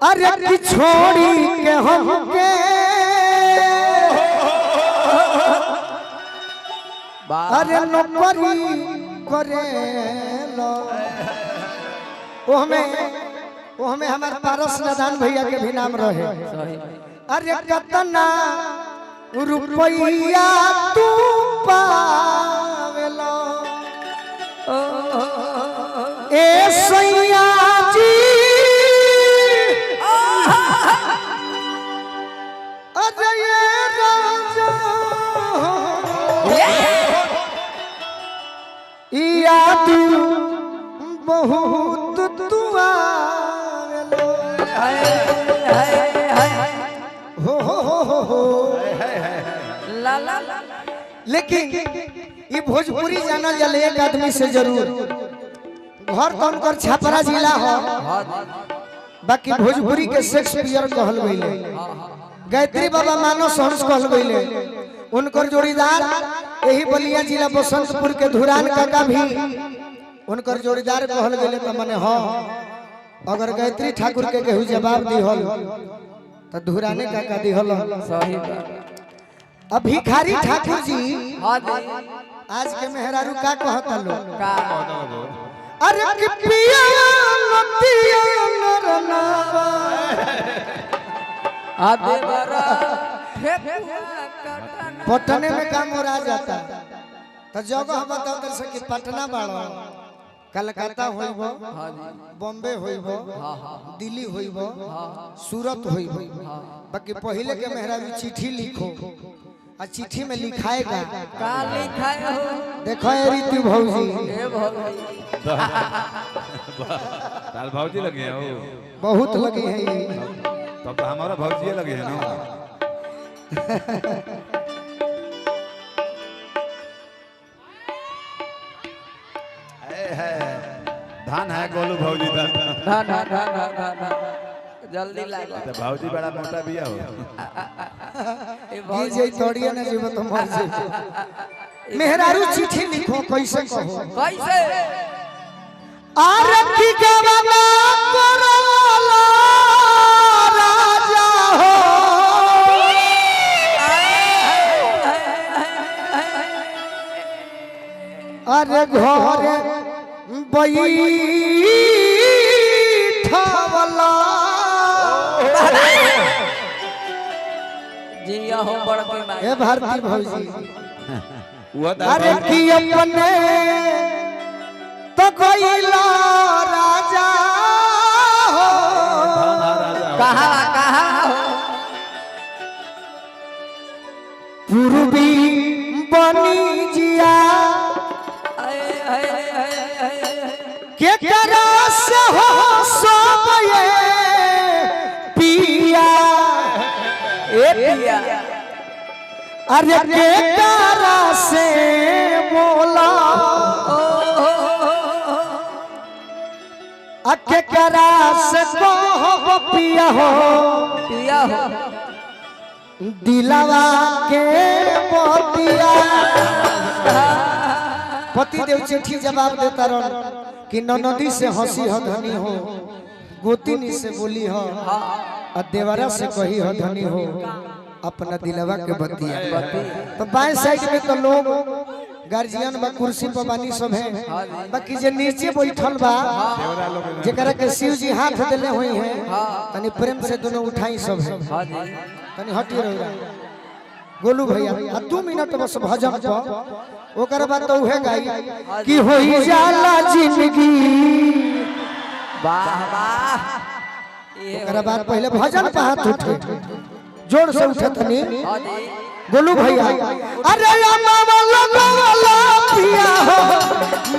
अरे की छोड़ी के हमके अरे नौकरी करे लो वो हमें हमारे पारस नदान भैया के भी नाम रहे। अरे कतना रुपया तू पावेलो ए सैया जी अरे ये राजा याद बहुत तू आवेलो हो ला ला लेकिन ये भोजपुरी जानल जल एक आदमी से जरूर घर कौन कर छपरा जिला हो बाकी भोजपुरी के शेक्सपियर कहल गईले गायत्री बाबा मानस हंस कहल गईले उनकर जोड़ीदार यही बलिया जिला बसंतपुर के धुरान काका भी उनकर जोड़ीदार कहल गईले तो मने हां अगर गायत्री ठाकुर के केहू जवाब दिहल तो धुराने काका दिहल सही बात। अब भिखारी ठाकुर जी हां आज के मेहरारू का कहता लो का अरे कि पिया नदिया नरनावा आधे बरा ठेकुआ कटना पटने में काम हो रहा जाता तो जगह बताओ तर से कि पटना बाड़ो कलकत्ता होइबो बॉम्बे होइबो दिल्ली होइबो सूरत होइबो बाकी पहले के मेहरारू चिट्ठी लिखो आ चिट्ठी में लिखाएगा का लिखाए हो देखो ये रीति भौजी ए भौजी ताल भौजी लगे हो बहुत लगी है ये तब तो हमारा भौजी लगे है ना। धान है गोलू भौजी धान ना ना ना ना ना ना जल्दी लागा तो भौजी बड़ा मोटा भी हो ए ये भौजी जे तोड़िए ना जीव तो मर जे मेहरारू चिट्ठी लिखो कैसे कहो कैसे आरती गवाना करवाला राजा हो अरे घरे बैठावला जी हो बड़की माई ए भारती भौजी वो अरे की अपने तो कोइला राजा हो कहां कहां हो पूर्वी बनी जिया के करा से हो सब ये पिया ए पिया अरे के करा से बोला अके करा से को पिया हो पिया हो दिलवा के मोतिया पति देव चिट्ठी जवाब देता रहो कि ननदी से हंसी हो धनी हो गोतिनी से बोली हो और देवरा से कही हो धनी हो अपना दिलवा के बतिया। तो बाएं साइड में तो लोग गार्जियन बा कुर्सी पर बानी सब है बाकी जे नीचे बैठल बा जेकरा के शिव जी हाथ देले हुई है तनी प्रेम से दोनों उठाई सब है तनी हटी रहो गोलू भैया आ 2 मिनट बस भजन पर ओकर बाद तो उहे गाई कि होई जाला जिंदगी वाह वाह ओकर बाद पहले भजन पे हाथ उठे जोर से उठे तनी गोलू भैया अरे मामा लगवाला पिया हो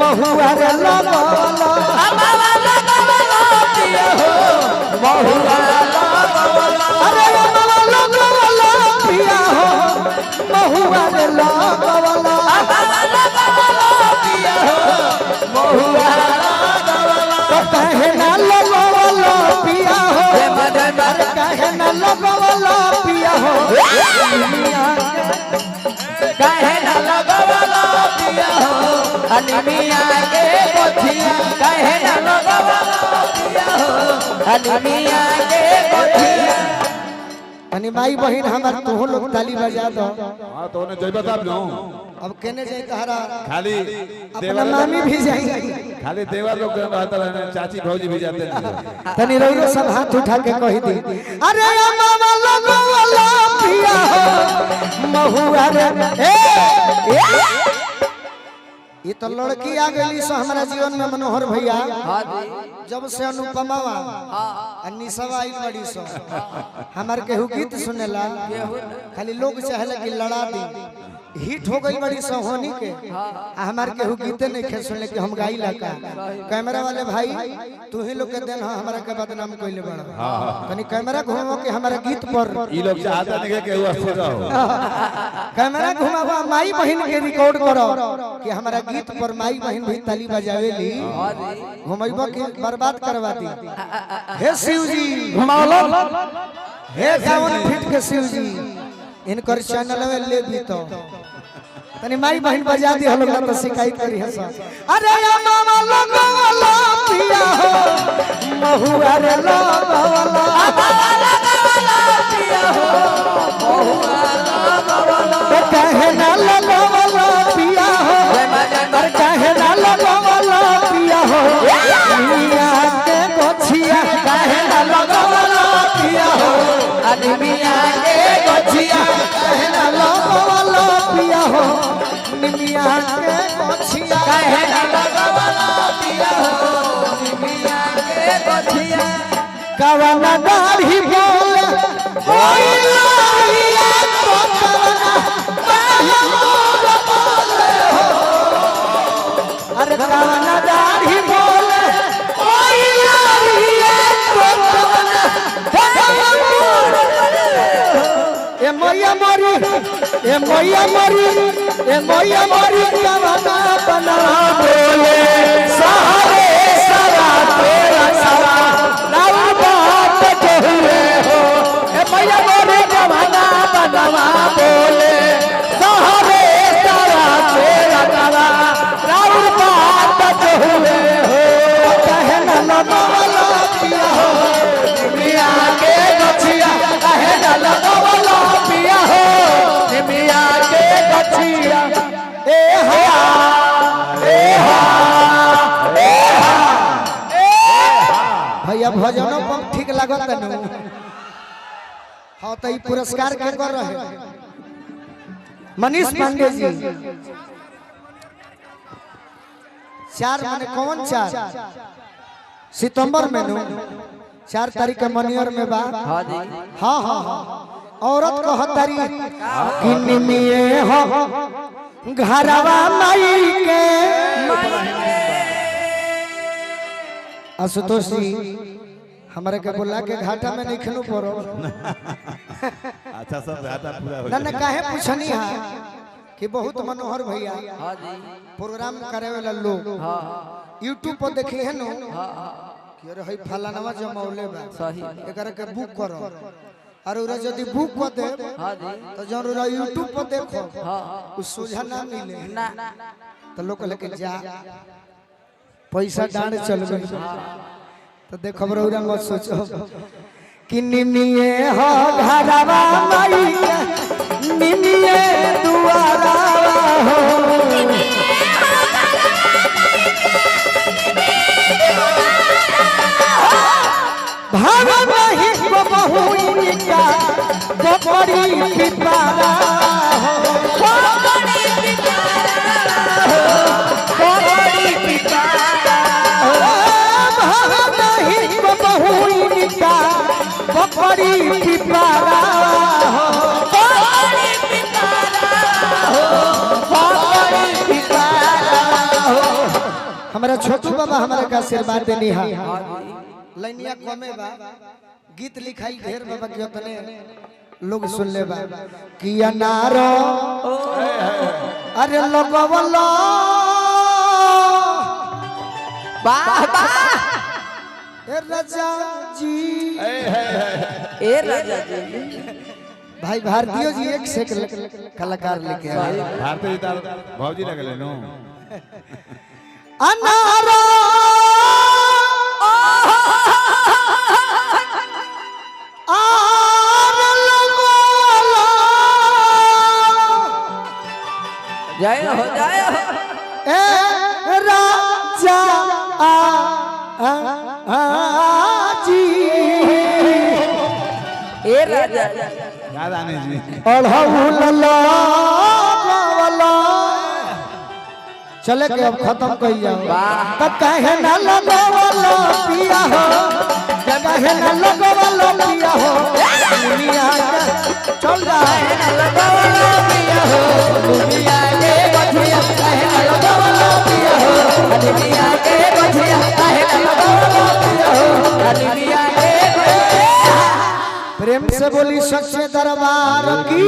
महुआ रे लगवाला मामा लगवाला पिया हो महुआ लगवाला अरे मामा लगवाला पिया हो महुआ रे लगवाला पिया हो महुआ तो कहे ना लगवाला पिया हो मदन कहे ना लगवाला पिया हो कहे ना लगवाला पिया हो अनिमिया के पोथिया कहे ना लगवाला पिया हो अनिमिया के अनि माई बहन हमार तोहो लोग ताली बजा दो। हां तो ने जय बता नो अब केने जाई तहरा खाली अपना मामी भी जाई खाली देवा लोग रहता है चाची भौजी भी जाते हैं तनी रउरो सब हाथ उठा के कह दी अरे मामा लगो वाला पिया हो महुआ रे ये तो लड़की आ गई सो हमारा जीवन में मनोहर भैया जब से अनुपमावा निशवा आई बड़ी सो हमार केहू गीत सुनेला खाली लोग चाहेला कि लड़ा दी हिट हो गई बड़ी सो होनी के हमार केहू गीते नहीं खे सुनले कि हम गाई लका कैमरा वाले भाई तू ही लोग के देन हमारा के बदनाम कइले बड़ा कनी कैमरा घुमाओ कि हमारा गीत पर ई लोग चाहता नहीं कि केहू अस्थिर रहो कैमरा घुमावा माई बहन के रिकॉर्ड करो कि हमारा गीत पर माई बहन भी ताली बजावेली घुमाइबो कि बर्बाद करवा दी हे शिव जी घुमाओ हे 51 फीट के शिव जी इनकर चैनल में ले भी तो तनी माई बहन बजा दी हम लोग तो शिकायत करी है सब अरे या मामा लगो वाला पिया हो महुआ रे लगो वाला पिया हो महुआ लगो वाला कहे ना लगो वाला पिया हो पर कहे ना लगो वाला पिया हो मिया के गोछिया कहे ना लगो वाला पिया हो मिया के गोछिया कहे ना लगो वाला पिया हो मिया के गोछिया कहे ना लगो वाला पिया हो मिया के गोछिया कवना दाढ़ी बोले ओई लाहिया तो कवना महमूद बोले हो अरे कवना दाढ़ी बोले ओई लाहिया तो कवना महमूद बोले हो ए मैया मरी ए मैया मरी ए मैया मरी कवना बना बोले सहारे सरा तेरा सरा लाऊ बात कहुए हो ए मैया मोरे जवाना बनवा बोले सहारे सरा तेरा सरा लाऊ बात कहुए हो कहे ना लगवाला पिया हो मिया के गछिया कहे ना लगवाला पिया हो मिया के गछिया ए हा भैया भजनों पर ठीक लागत न हां त ई पुरस्कार के कर रहे मनीष पांडे जी 4 माने कौन 4 सितंबर में नु 4 तारीख के मनियर में बा हां जी हां हां औरत कहतारी कि निमिए हो घरवा माई के आशुतोष जी हमारे के बोला के घाटा में नहीं खनु पड़ो अच्छा सब घाटा पूरा हो ना काहे पूछनी है कि बहुत मनोहर भैया हां जी प्रोग्राम करे वाला लोग हां YouTube पर देखी है नो हां कि अरे हई फलानवा जमौले बा सही एकरा के बुक करो और उरा यदि बुक कर दे हां जी तो जरूर YouTube पर देखो हां उस सुझा ना मिले ना तो लोग लेके जा पैसा डांड चल गई तो देखो बरौरा मत सोचो कि निमिए हो घरवा माई निमिए दुआरा हो भाव नहीं को बहुई का बकरी पिपारा हो बकरी पिपारा हो बकरी पिपारा भाव नहीं को बहुई का बकरी पिपारा हो बकरी पिपारा हो बकरी पिपारा हो हमारा छोटू बाबा हमारा का आशीर्वाद देनी है लाइनिया कमे बा गीत लिखाई ढेर बाबा के तने लोग सुन ले बा कि अनारो अरे लगवला बाबा ए राजा जी ए राजा जी भाई भारतीय जी एक से कलाकार लेके आए भारतीय तार भौजी लगले नो अनारो जय हो ए राजा जी ए राजा याद आने जी चले के अब खत्म कर जाओ वाह। तब कहे ना लगवालो पिया हो कहे ना लगवालो पिया हो दुनिया के चल जाए ना लगवालो पिया हो दुनिया के बधिया कहे ना लगवालो पिया हो दुनिया के बधिया कहे ना लगवालो पिया हो दुनिया के प्रेम से बोली सच्चे दरबार की।